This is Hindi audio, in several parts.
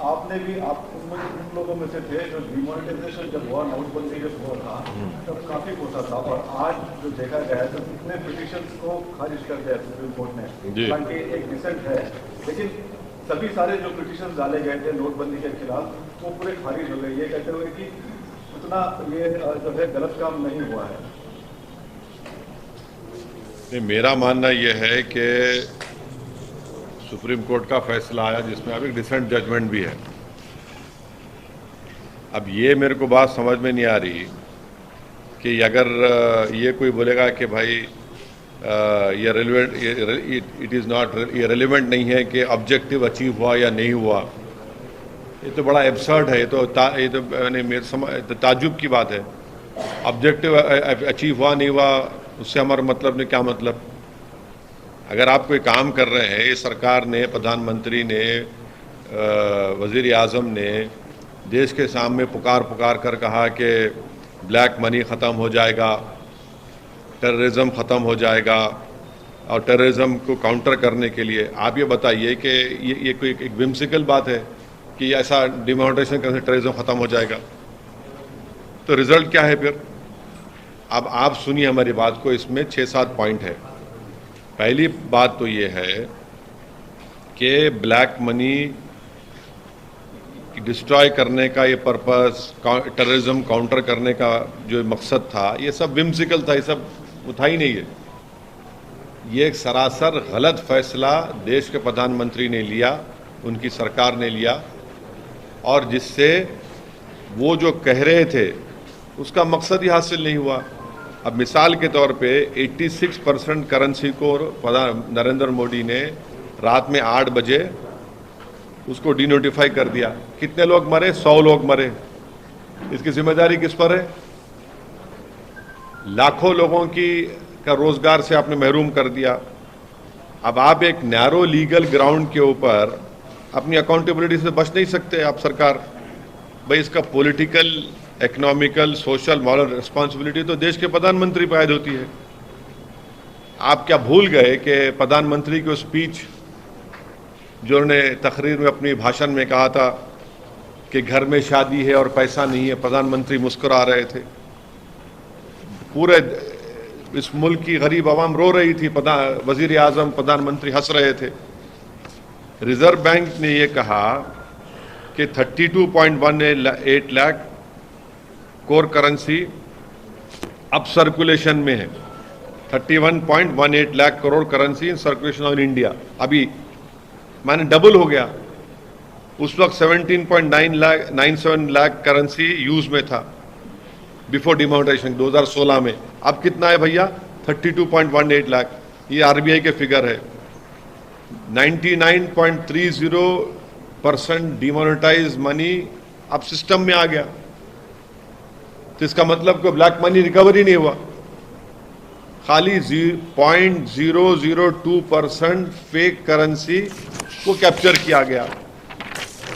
आपने भी आप उन लोगों में से थे जो डिमोनेटाइजेशन जब हुआ, नोटबंदी जब हुआ था, तब काफी कोसा था, और आज जो देखा गया है तो कितने पिटिशंस को खारिज कर दिया सुप्रीम कोर्ट ने। हालांकि एक डिसेंट है, लेकिन सभी सारे जो पिटिशन डाले गए थे नोटबंदी के खिलाफ वो पूरे खारिज हो गए, ये कहते हुए कि उतना ये जो है गलत काम नहीं हुआ है। नहीं, मेरा मानना यह है कि सुप्रीम कोर्ट का फैसला आया जिसमें अब एक डिसेंट जजमेंट भी है। अब ये मेरे को बात समझ में नहीं आ रही कि अगर ये कोई बोलेगा कि भाई ये रेलिवेंट, इट इज़ नॉट, ये रेलिवेंट नहीं है कि ऑब्जेक्टिव अचीव हुआ या नहीं हुआ, ये तो बड़ा एब्सर्ड है। ये तो यानी मेरे समझ ताज्जुब की बात है। ऑब्जेक्टिव अचीव हुआ नहीं हुआ उससे हमारा मतलब नहीं, क्या मतलब? अगर आप कोई काम कर रहे हैं, ये सरकार ने, प्रधानमंत्री ने, वज़ीर आज़म ने देश के सामने पुकार कर कहा कि ब्लैक मनी ख़त्म हो जाएगा, टेररिज्म ख़त्म हो जाएगा, और टेररिज्म को काउंटर करने के लिए आप ये बताइए कि ये कोई एक विम्सिकल बात है कि ऐसा डिमोनेटाइजेशन करने से टेररिज्म ख़त्म हो जाएगा? तो रिज़ल्ट क्या है फिर? अब आप सुनिए हमारी बात को, इसमें 6-7 पॉइंट है। पहली बात तो ये है कि ब्लैक मनी डिस्ट्रॉय करने का ये पर्पस, टेररिज्म काउंटर करने का जो मकसद था, ये सब विम्सिकल था, ये सब था ही नहीं है। ये एक सरासर गलत फैसला देश के प्रधानमंत्री ने लिया, उनकी सरकार ने लिया, और जिससे वो जो कह रहे थे उसका मकसद ही हासिल नहीं हुआ। अब मिसाल के तौर पे 86% करेंसी को नरेंद्र मोदी ने रात में 8 बजे उसको डिनोटिफाई कर दिया। कितने लोग मरे? 100 लोग मरे। इसकी जिम्मेदारी किस पर है? लाखों लोगों का रोजगार से आपने महरूम कर दिया। अब आप एक नैरो लीगल ग्राउंड के ऊपर अपनी अकाउंटेबिलिटी से बच नहीं सकते आप सरकार। भाई इसका political, economical, social, moral responsibility तो देश के प्रधानमंत्री पर आयद होती है। आप क्या भूल गए कि प्रधानमंत्री की स्पीच जो उन्होंने तकरीर में अपनी भाषण में कहा था कि घर में शादी है और पैसा नहीं है, प्रधानमंत्री मुस्कुरा रहे थे, पूरे इस मुल्क की गरीब आवाम रो रही थी, वजीर आजम, प्रधानमंत्री हंस रहे थे। रिजर्व बैंक ने यह कहा कि 32.18 लाख कोर करेंसी अब सर्कुलेशन में है। 31.18 lakh crore currency in circulation on India. अभी माने डबल हो गया। उस वक्त 17.97 लाख करेंसी यूज में था बिफोर डिमोनेटाइजेशन 2016 में। अब कितना है भैया? 32.18 लाख। ये आरबीआई के फिगर है। 99.30% डिमोनेटाइज मनी अब सिस्टम में आ गया। तो इसका मतलब कि ब्लैक मनी रिकवरी नहीं हुआ, खाली 0.002% फेक करेंसी को कैप्चर किया गया।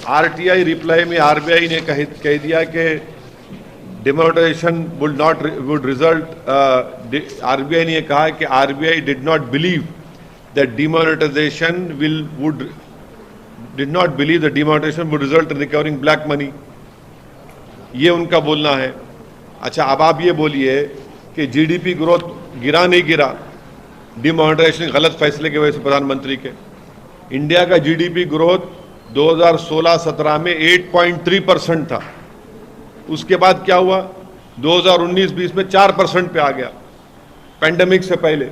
आरटीआई रिप्लाई में आरबीआई ने कह दिया कि डिमोनेटाइजेशन वुड रिजल्ट, आरबीआई ने कहा कि RBI did not believe that demonetisation would result in recovering black money. ये उनका बोलना है। अच्छा, अब आप ये बोलिए कि जीडीपी ग्रोथ गिरा नहीं गिरा डिमोनेटाइजेशन गलत फैसले की वजह से प्रधानमंत्री के। इंडिया का जीडीपी ग्रोथ 2016-17 में 8.3% था। उसके बाद क्या हुआ? 2019-20 में 4% पे आ गया, पैंडेमिक से पहले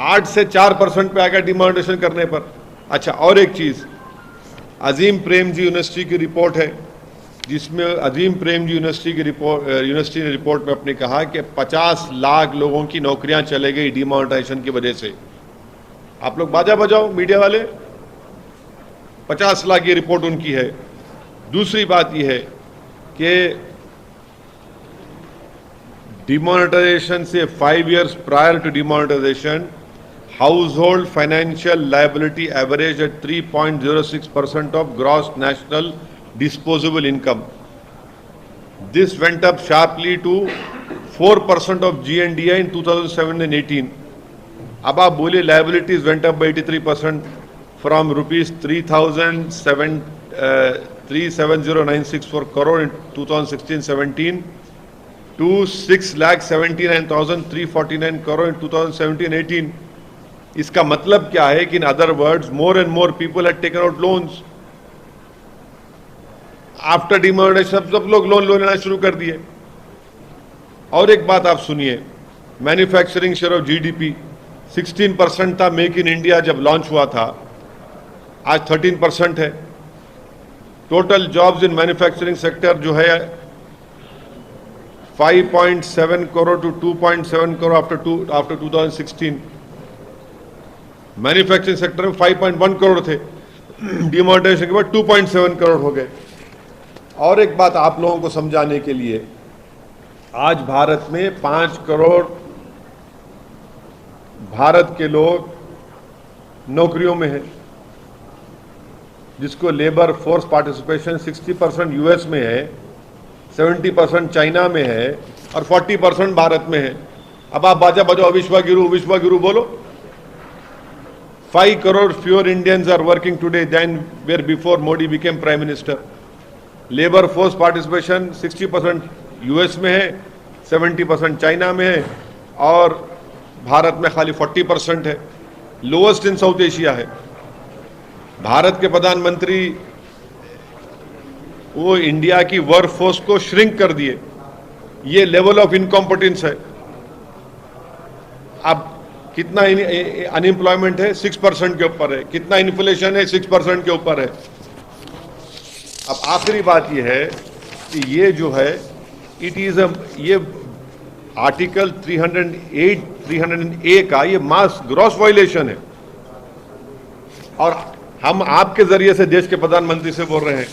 8 से 4% पे आ गया डिमोनेटाइजेशन करने पर। अच्छा, और एक चीज, अजीम प्रेमजी यूनिवर्सिटी की रिपोर्ट है जिसमें अजीम प्रेमजी यूनिवर्सिटी ने रिपोर्ट में अपने कहा कि 50 लाख लोगों की नौकरियां चले गई डिमोनेटाइजेशन की वजह से। आप लोग बाजा बजाओ मीडिया वाले, 50 लाख की रिपोर्ट उनकी है। दूसरी बात यह है कि डिमोनेटाइजेशन से 5 years prior to demonetisation household financial liability average at 3.06% of gross national disposable income. This went up sharply to 4% of GNDI in 2007 and 18. अब आप बोले liabilities went up by 83%, from rupees 3,7096 crore in 2016-17 to 6,79,349 crore in 2017-18. इसका मतलब क्या है कि in other words more and more people had taken out loans after demonetisation. सब लोग लोन लेना शुरू कर दिए। और एक बात आप सुनिए, मैन्युफैक्चरिंग शेयर ऑफ जीडीपी 16% था मेक इन इंडिया जब लॉन्च हुआ था, आज 13% है। Total jobs in manufacturing sector जो है 5.7 crore to 2.7 crore after 2016। Manufacturing sector में 5.1 करोड़ थे, डिमोनेटाइजेशन के बाद 2.7 करोड़ हो गए। और एक बात आप लोगों को समझाने के लिए, आज भारत में 5 करोड़ भारत के लोग नौकरियों में हैं, जिसको लेबर फोर्स पार्टिसिपेशन 60% यूएस में है, 70% चाइना में है और 40% भारत में है। अब आप बाजा बजाओ विश्व गुरु बोलो। 5 crore fewer Indians are working today than were before Modi became prime minister. Labour force participation 60% US में है, 70% चाइना में है और भारत में खाली 40% है। लोएस्ट इन साउथ एशिया है। भारत के प्रधानमंत्री वो इंडिया की वर्क फोर्स को श्रिंक कर दिए। ये लेवल ऑफ इनकॉम्पिटेंस है। अब कितना अनएम्प्लॉयमेंट है? 6% के ऊपर है। कितना इन्फ्लेशन है? 6% के ऊपर है। अब आखिरी बात यह है कि ये जो है इट इज ये आर्टिकल 308 का ये मास ग्रॉस वायलेशन है। और हम आपके जरिए से देश के प्रधानमंत्री से बोल रहे हैं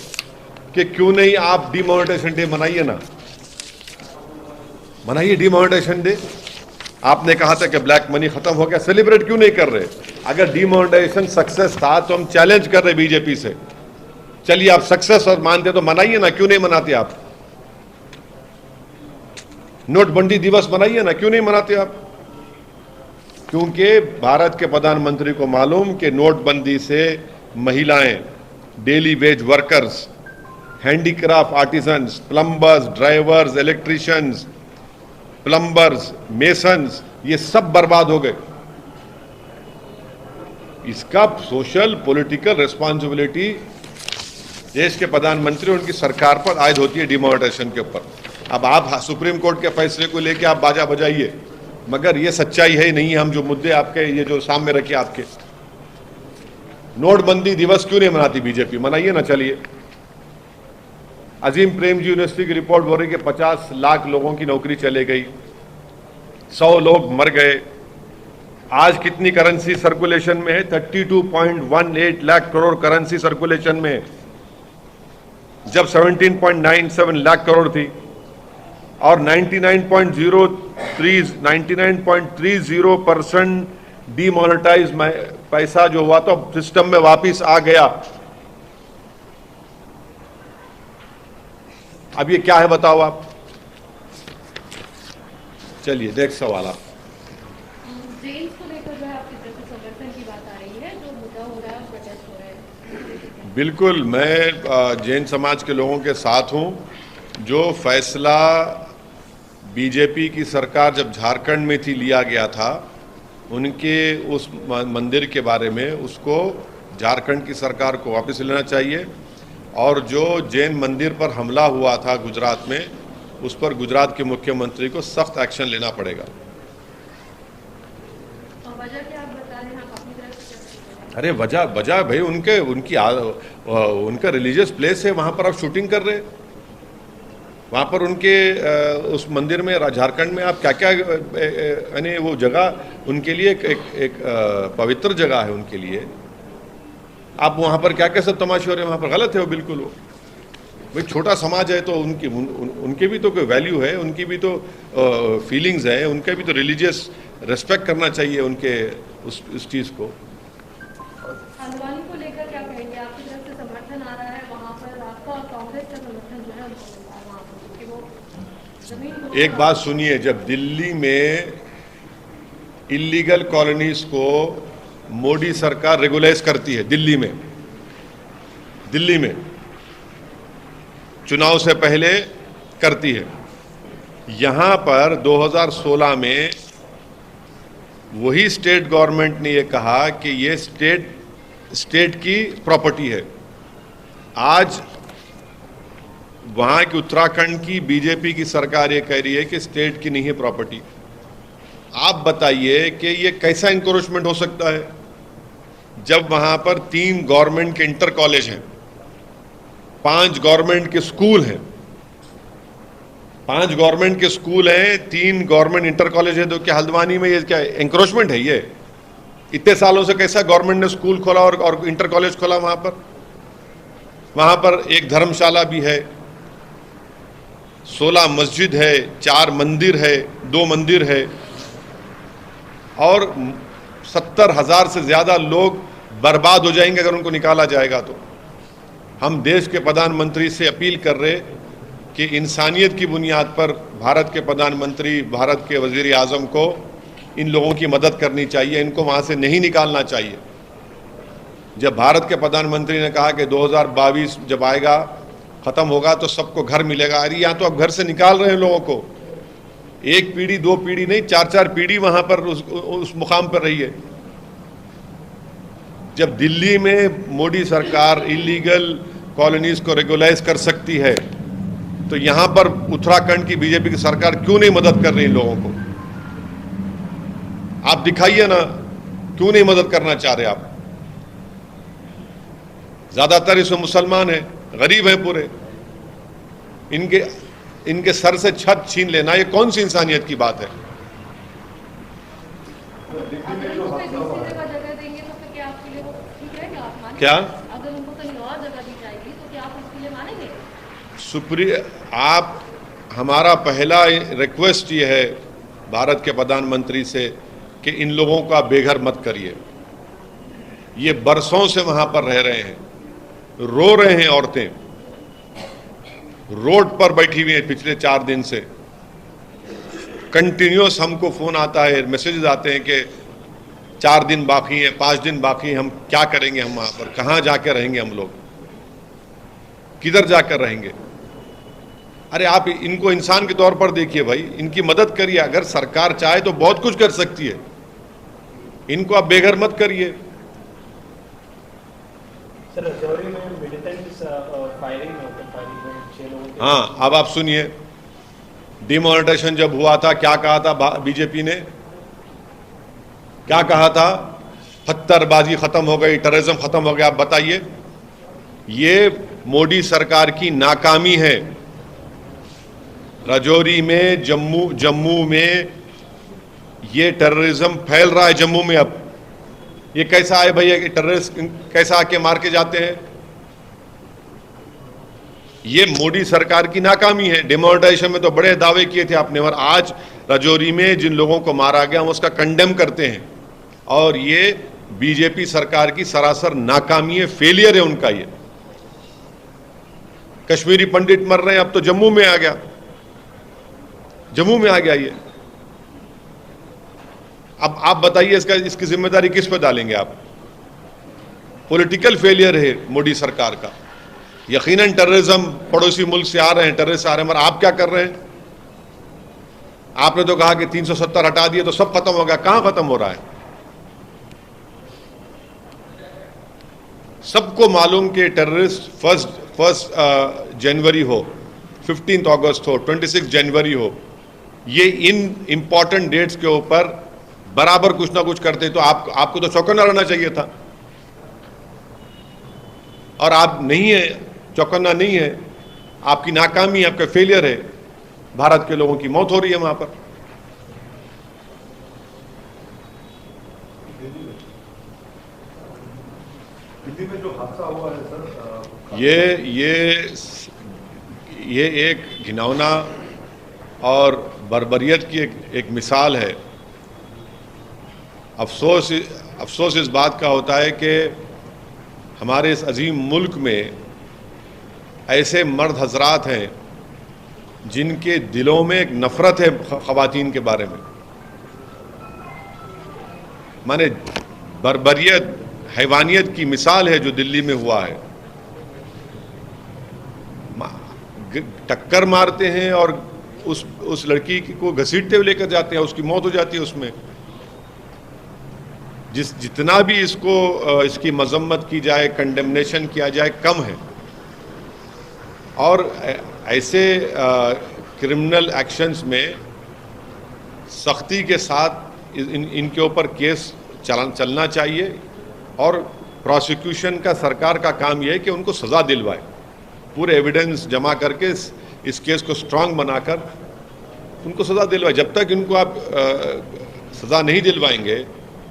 कि क्यों नहीं आप डिमोनेटाइजेशन डे मनाइए ना, मनाइए डिमोनेटाइजेशन डे। आपने कहा था कि ब्लैक मनी खत्म हो गया, सेलिब्रेट क्यों नहीं कर रहे? अगर डिमोनेटाइजेशन सक्सेस था तो हम चैलेंज कर रहे बीजेपी से, चलिए आप सक्सेस और मानते तो मनाइए ना, क्यों नहीं मनाते आप? नोटबंदी दिवस मनाइए ना, क्यों नहीं मनाते आप? क्योंकि भारत के प्रधानमंत्री को मालूम कि नोटबंदी से महिलाएं, daily veg workers, handicraft artisans, plumbers, drivers, electricians, plumbers, masons, ये सब बर्बाद हो गए। इसका सोशल पॉलिटिकल रिस्पॉन्सिबिलिटी देश के प्रधानमंत्री और उनकी सरकार पर आयद होती है डिमोनेटाइजेशन के ऊपर। अब आप सुप्रीम कोर्ट के फैसले को लेकर आप बाजा बजाइए, मगर ये सच्चाई है ही नहीं। हम जो मुद्दे आपके ये जो सामने रखे आपके, नोटबंदी दिवस क्यों नहीं मनाती बीजेपी? मनाइए ना। चलिए, अजीम प्रेमजी यूनिवर्सिटी की रिपोर्ट बोल रही कि 50 लाख लोगों की नौकरी चले गई, 100 लोग मर गए। आज कितनी करेंसी सर्कुलेशन में है? 32.18 लाख करोड़ करेंसी सर्कुलेशन में है, जब 17.97 लाख करोड़ थी। और 99.30% डीमोनेटाइज पैसा जो हुआ तो सिस्टम में वापिस आ गया। अब ये क्या है बताओ आप? चलिए नेक्स्ट सवाल आप। जेन्स को लेकर जो है आपकी तरफ से समर्थन की बात आ रही है, जो मुद्दा हो रहा है, प्रोटेस्ट हो रहा है। बिल्कुल, मैं जैन समाज के लोगों के साथ हूं। जो फैसला बीजेपी की सरकार जब झारखंड में थी लिया गया था, उनके उस मंदिर के बारे में, उसको झारखंड की सरकार को वापस लेना चाहिए। और जो जैन मंदिर पर हमला हुआ था गुजरात में, उस पर गुजरात के मुख्यमंत्री को सख्त एक्शन लेना पड़ेगा। वजह क्या आप बता रहे हैं? आप अपनी तरफ से क्या? अरे वजह भाई उनका रिलीजियस प्लेस है, वहाँ पर आप शूटिंग कर रहे, वहाँ पर उनके उस मंदिर में झारखंड में आप क्या क्या, यानी वो जगह उनके लिए एक पवित्र जगह है उनके लिए। आप वहाँ पर क्या क्या सब तमाशे हो रहे हैं, वहाँ पर गलत है वो, बिल्कुल। वो भाई छोटा समाज है तो उनके भी तो कोई वैल्यू है, उनकी भी तो फीलिंग्स है, उनका भी तो रिलीजियस रेस्पेक्ट करना चाहिए उनके उस चीज़ को। हल्द्वानी को लेकर क्या कहेंगे? आपकी तरफ से समर्थन आ रहा है वहाँ पर, आपका कांग्रेस का समर्थन जो है उनको मिल रहा है वहाँ पर, क्योंकि वो जमीन। एक बात सुनिए, जब दिल्ली में इलीगल कॉलोनीज को मोदी सरकार रेगुलाइज करती है दिल्ली में चुनाव से पहले करती है। यहाँ पर 2016 में वही स्टेट गवर्नमेंट ने ये कहा कि ये स्टेट की प्रॉपर्टी है। आज वहाँ की उत्तराखंड की बीजेपी की सरकार ये कह रही है कि स्टेट की नहीं है प्रॉपर्टी। आप बताइए कि ये कैसा इंक्रोचमेंट हो सकता है जब वहाँ पर 3 गवर्नमेंट के इंटर कॉलेज हैं, 5 गवर्नमेंट के स्कूल हैं, 5 गवर्नमेंट के स्कूल हैं, 3 गवर्नमेंट इंटर कॉलेज है। तो क्या हल्द्वानी में ये क्या इंक्रोचमेंट है? ये इतने सालों से कैसा गवर्नमेंट ने स्कूल खोला और इंटर कॉलेज खोला? वहाँ पर एक धर्मशाला भी है, 16 मस्जिद है, 4 मंदिर है, 2 मंदिर है, और 70,000 से ज़्यादा लोग बर्बाद हो जाएंगे अगर उनको निकाला जाएगा। तो हम देश के प्रधानमंत्री से अपील कर रहे कि इंसानियत की बुनियाद पर भारत के प्रधानमंत्री, भारत के वज़ीर आज़म को इन लोगों की मदद करनी चाहिए, इनको वहाँ से नहीं निकालना चाहिए। जब भारत के प्रधानमंत्री ने कहा कि 2022 जब आएगा, ख़त्म होगा तो सबको घर मिलेगा, अरे यहाँ तो अब घर से निकाल रहे हैं लोगों को। 1 पीढ़ी 2 पीढ़ी नहीं, 4-4 पीढ़ी वहाँ पर उस मुकाम पर रही है। जब दिल्ली में मोदी सरकार इलीगल कॉलोनीज को रेगुलाइज कर सकती है, तो यहाँ पर उत्तराखंड की बीजेपी की सरकार क्यों नहीं मदद कर रही इन लोगों को? आप दिखाइए ना, क्यों नहीं मदद करना चाह रहे आप? ज़्यादातर इसमें मुसलमान हैं, गरीब हैं पूरे, इनके सर से छत छीन लेना, ये कौन सी इंसानियत की बात है? क्या अगर उनको कहीं और जगह दी जाएगी तो क्या आप उसके लिए मानेंगे? आप, हमारा पहला रिक्वेस्ट ये है भारत के प्रधानमंत्री से कि इन लोगों का बेघर मत करिए। ये बरसों से वहां पर रह रहे हैं, रो रहे हैं, औरतें रोड पर बैठी हुई हैं पिछले 4 दिन से। कंटिन्यूस हमको फोन आता है, मैसेजेस आते हैं कि 4 दिन बाकी हैं, 5 दिन बाकी हैं, हम क्या करेंगे, हम वहां पर कहां जाकर रहेंगे, हम लोग किधर जाकर रहेंगे? अरे आप इनको इंसान के तौर पर देखिए भाई, इनकी मदद करिए। अगर सरकार चाहे तो बहुत कुछ कर सकती है, इनको आप बेघर मत करिए। सर, रजौरी में मिलिटेंट्स फायरिंग में 6 लोगों के। हाँ, अब आप सुनिए, डिमोनेटाइजेशन जब हुआ था, क्या कहा था बीजेपी ने? क्या कहा था? पत्थरबाजी खत्म हो गई, टेररिज्म खत्म हो गया। आप बताइए, ये मोदी सरकार की नाकामी है। रजौरी में, जम्मू में ये टेररिज्म फैल रहा है। जम्मू में अब ये कैसा है भैया कि टेररिस्ट कैसा आके मार के जाते हैं? ये मोदी सरकार की नाकामी है। डिमोनेटाइजेशन में तो बड़े दावे किए थे आपने, और आज रजौरी में जिन लोगों को मारा गया हम उसका कंडेम करते हैं। और ये बीजेपी सरकार की सरासर नाकामी है, फेलियर है उनका। ये कश्मीरी पंडित मर रहे हैं, अब तो जम्मू में आ गया, जम्मू में आ गया ये। अब आप बताइए इसकी जिम्मेदारी किस पे डालेंगे आप? पॉलिटिकल फेलियर है मोदी सरकार का। यकीनन टेररिज्म पड़ोसी मुल्क से आ रहे हैं, टेररिस्ट आ रहे हैं, मगर आप क्या कर रहे हैं? आपने तो कहा कि 370 हटा दिए तो सब खत्म हो गया। कहां खत्म हो रहा है? सबको मालूम कि टेररिस्ट फर्स्ट जनवरी हो, 15 अगस्त हो, 26 जनवरी हो, ये इन इंपॉर्टेंट डेट्स के ऊपर बराबर कुछ ना कुछ करते, तो आपको तो चौकन्ना रहना चाहिए था। और आप नहीं है, चौकन्ना नहीं है, आपकी नाकामी, आपका फेलियर है। भारत के लोगों की मौत हो रही है वहां पर। दिल्ली में जो हादसा हुआ है सर, ये एक घिनौना और बर्बरियत की एक मिसाल है। अफसोस इस बात का होता है कि हमारे इस अजीम मुल्क में ऐसे मर्द हजरात हैं जिनके दिलों में एक नफरत है ख़वातीन के बारे में। माने बर्बरियत, हैवानियत की मिसाल है जो दिल्ली में हुआ है। टक्कर मारते हैं और उस लड़की को घसीटते हुए लेकर जाते हैं, उसकी मौत हो जाती है उसमें। जितना भी इसकी मजम्मत की जाए, कंडेमनेशन किया जाए, कम है। और ऐसे क्रिमिनल एक्शंस में सख्ती के साथ इनके ऊपर केस चलना चाहिए और प्रोसिक्यूशन का, सरकार का काम यह है कि उनको सज़ा दिलवाए, पूरे एविडेंस जमा करके इस केस को स्ट्रांग बनाकर उनको सज़ा दिलवाए। जब तक इनको आप सज़ा नहीं दिलवाएंगे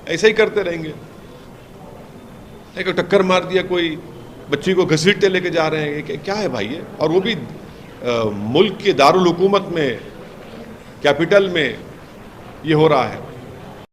ऐसे ही करते रहेंगे। एक टक्कर मार दिया, कोई बच्ची को घसीटते लेके जा रहे हैं, क्या है भाई ये? और वो भी मुल्क के दारुल हुकूमत में, कैपिटल में ये हो रहा है।